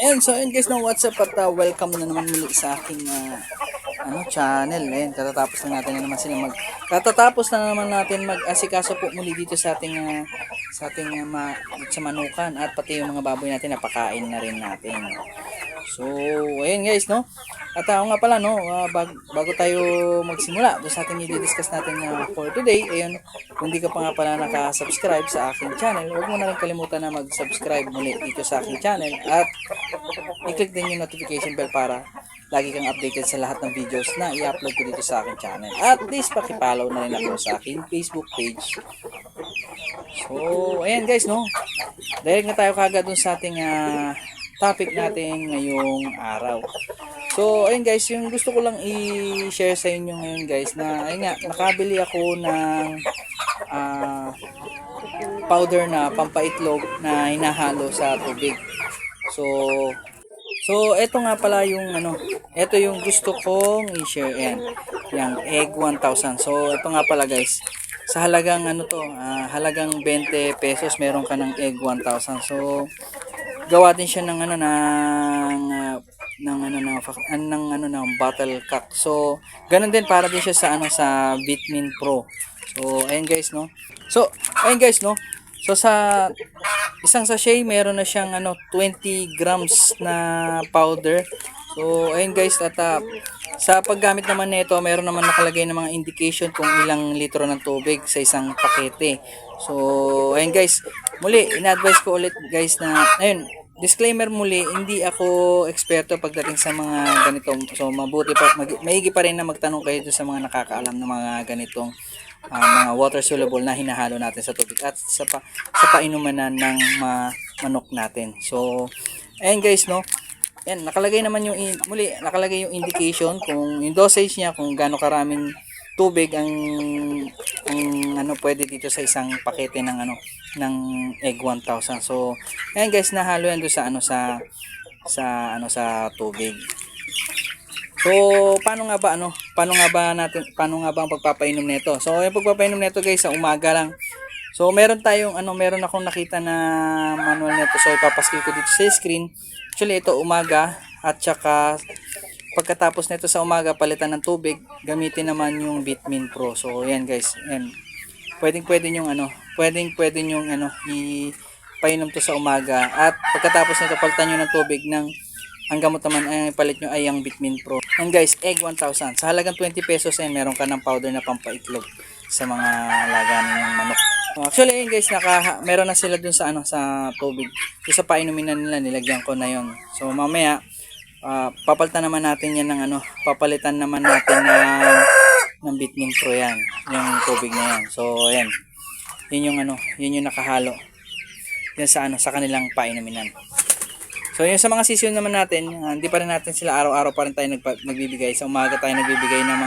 And so ayun guys, no, what's up at welcome na naman muli sa aking channel. Ayun, katatapos na natin na naman sila katatapos na naman natin mag-asikaso po muli dito sa ating sa manukan at pati yung mga baboy natin napakain na rin natin. So, ayun guys, no. At ako nga pala, no, bago tayo magsimula doon sa ating i-discuss natin for today, ayun, kung di ka pa nga pala naka-subscribe sa aking channel, huwag mo na rin kalimutan na mag-subscribe muli dito sa aking channel at i-click din yung notification bell para lagi kang updated sa lahat ng videos na i-upload ko dito sa aking channel. At please paki-follow na rin ako sa aking Facebook page. So, ayan guys, no. Direct na tayo kagad dun sa ating topic natin ngayong araw. So, ayun guys, yung gusto ko lang i-share sa inyo ngayon guys na ayun nga, nakabili ako ng powder na pampaitlog na hinahalo sa tubig. So ito nga pala yung ito yung gusto kong i-share yan. Yung egg 1,000. So, ito nga pala guys. Sa halagang halagang 20 pesos meron ka ng egg 1,000. So, gawa din siya ng ng bottle cock. So, ganun din para din siya sa Vitamin Pro. So, ayun guys, no. So, sa isang sachet meron na siyang 20 grams na powder. So, ayun guys, at sa paggamit naman nito, meron naman nakalagay ng mga indication kung ilang litro ng tubig sa isang pakete. So, ayun guys, muli, ina-advise ko ulit guys na, ayun, disclaimer muli, hindi ako eksperto pagdating sa mga ganitong. So, maigi pa rin na magtanong kayo sa mga nakakaalam ng mga ganitong mga water soluble na hinahalo natin sa tubig at sa painuman ng manok natin. So, ayun guys, no. Yan, nakalagay naman nakalagay yung indication kung yung dosage niya, kung gaano karaming tubig ang pwede dito sa isang pakete ng egg 1,000. So, ayan guys, nahalo yan doon sa tubig. So, paano nga ba ang pagpapainom nito? So, yung pagpapainom nito guys sa umaga lang. So, meron akong nakita na manual nito. So, ipapaskil ko dito sa screen. Actually, ito umaga at saka pagkatapos nito sa umaga palitan ng tubig, gamitin naman yung Vitamin Pro. So, ayan guys, ayan. Pwedeng yung ipainom to sa umaga at pagkatapos nito palitan niyo ng tubig ang gamot naman ay palit nyo ay ang Vitamin Pro. And guys, egg 1,000. Sa halagang 20 pesos ay meron ka ng powder na pampaitlog sa mga alaga ninyong manok. Actually, guys, meron na sila dun sa tubig. Yung sa painumin na nila, nilagyan ko na yon. So mamaya papalitan naman natin yan papalitan naman natin ng Vitamin Pro yan, yung tubig na yan. So ayan. Yun yung nakahalo. Yan sa kanilang painuminan. So yung sa mga season naman natin, hindi pa rin natin sila araw-araw pa rin tayo nagbibigay. Sa umaga tayo nagbibigay ng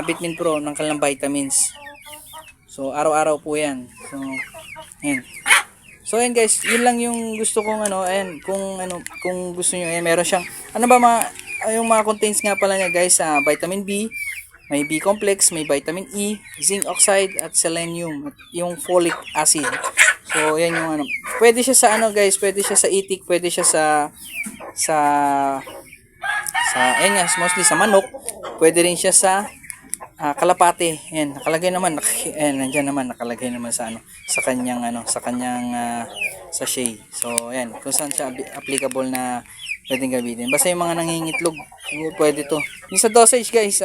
Vitamin Pro ng kanilang vitamins. So araw-araw po 'yan. So ayan. So ayan guys, yun lang yung gusto kong ayan, kung gusto niyo, ayan, meron siyang yung mga contains nga pala niya guys, vitamin B, may B complex, may vitamin E, zinc oxide at selenium, at yung folic acid. So, yan yung pwede siya sa guys, pwede siya sa itik, pwede siya sa ayan nga, mostly sa manok, pwede rin siya sa kalapate. Yan, nakalagay naman, nandiyan naman nakalagay naman sa kanyang sachet. So, ayan, kung saan siya applicable na pwedeng gamitin. Basta yung mga nangingitlog, pwede to. Yung sa dosage guys,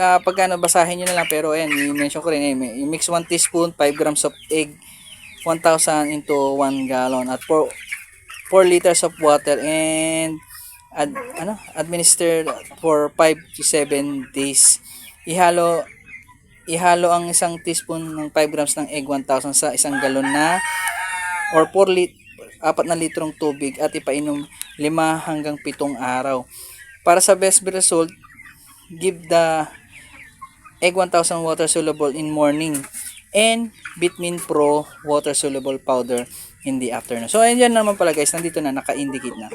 basahin nyo na lang, pero ayan, i-mention ko rin, you mix 1 teaspoon, 5 grams of egg, 1,000 into 1 gallon at 4 liters of water and administered for 5 to 7 days. Ihalo ang isang teaspoon ng 5 grams ng egg 1,000 sa isang galon na or 4 na litrong tubig at ipainom 5 hanggang 7 araw. Para sa best result, give the egg 1,000 water soluble in morning and Vitamin Pro water soluble powder in the afternoon. So ayan naman pala guys, nandito na naka-indicate na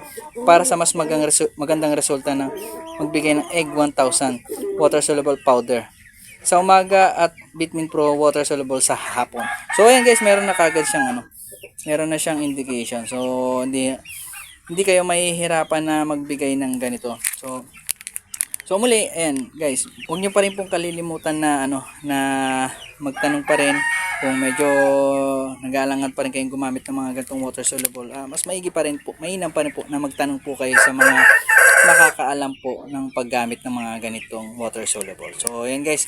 para sa mas magandang resulta ng magbigay ng egg 1,000 water soluble powder sa umaga at Vitamin Pro water soluble sa hapon. So ayan guys, meron na kagad siyang meron na siyang indication. So hindi hindi kayo mahihirapan na magbigay ng ganito. So muli, ayan guys, huwag niyo pa rin pong kalilimutan na na magtanong pa rin kung medyo nag-aalangan pa rin kayong gumamit ng mga ganitong water soluble. Mas maigi pa rin po, mainam pa rin po na magtanong po kayo sa mga nakakaalam po ng paggamit ng mga ganitong water soluble. So ayan guys,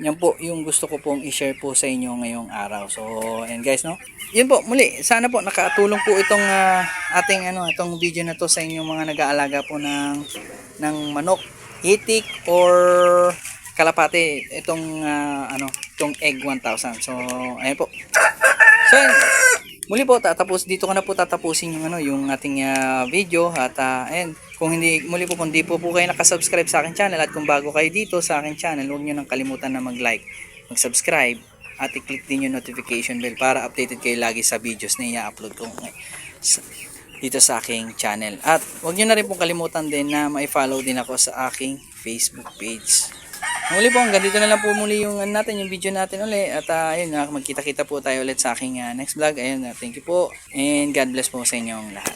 yan po yung gusto ko pong i-share po sa inyo ngayong araw. So ayan guys, no. Yun po, muli, sana po nakatulong po itong ating itong video na to sa inyong mga nag-aalaga po ng manok, itik or kalapate, itong itong egg 1000. So ayan po. So ayan, muli po dito ko na po tatapusin yung yung ating video at ayan, kung hindi po kayo nakasubscribe sa aking channel at kung bago kayo dito sa aking channel, huwag niyo nang kalimutan na mag-like, mag-subscribe at i-click din yung notification bell para updated kayo lagi sa videos na i-upload ko dito sa aking channel. At huwag niyo na rin pong kalimutan din na ma-follow din ako sa aking Facebook page. Muli po, hanggang dito na lang po muli yung yung video natin ulit. At ayun, magkita-kita po tayo ulit sa aking next vlog. Ayun, thank you po and God bless po sa inyong lahat.